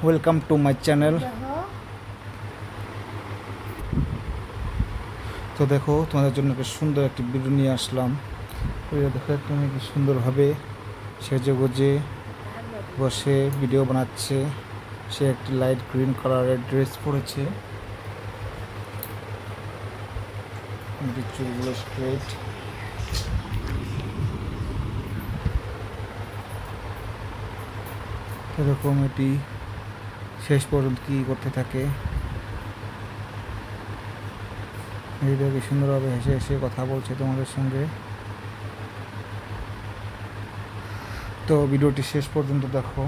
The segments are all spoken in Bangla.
Welcome to my channel. তো দেখো, তোমাদের জন্য একটা সুন্দর একটি ভিডিও নিয়ে আসলাম। দেখো তুমি কি সুন্দরভাবে সেজে গুজে বসে ভিডিও বানাচ্ছে। সে একটি লাইট গ্রিন কালারের ড্রেস পরেছে, চুলগুলো স্ট্রেট। এরকম এটি শেষ পর্যন্ত কী করতে থাকে, ভিডিওকে সুন্দরভাবে হেসে হেসে কথা বলছে তোমাদের সঙ্গে। তো ভিডিওটি শেষ পর্যন্ত দেখো।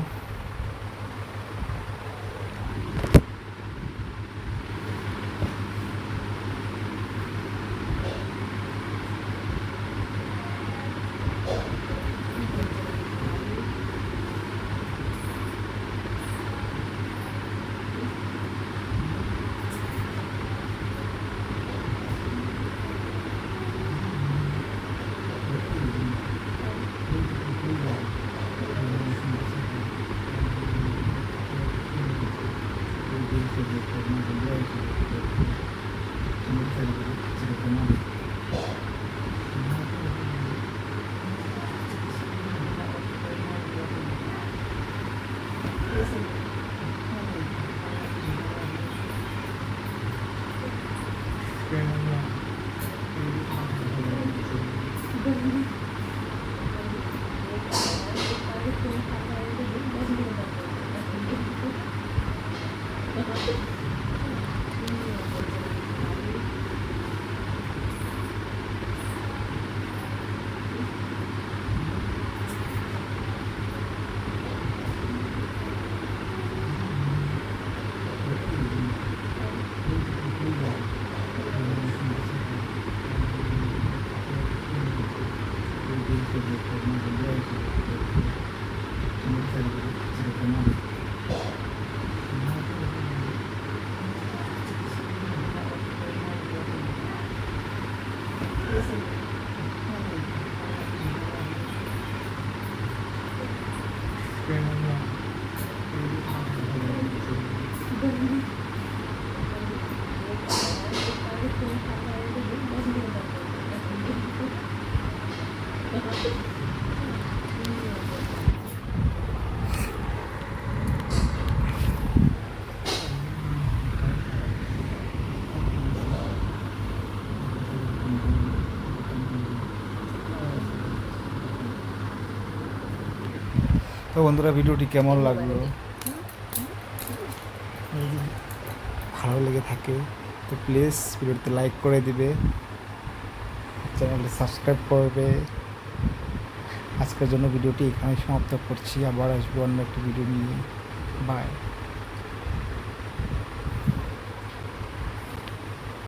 তো বন্ধুরা, ভিডিওটি কেমন লাগলো? ভালো লেগে থাকে তো প্লিজ ভিডিওতে লাইক করে দিবে, চ্যানেলটি সাবস্ক্রাইব করবে। আজকের জন্য ভিডিওটি এখানেই সমাপ্ত করছি, আবার আসবো অন্য একটি ভিডিও নিয়ে। বাই।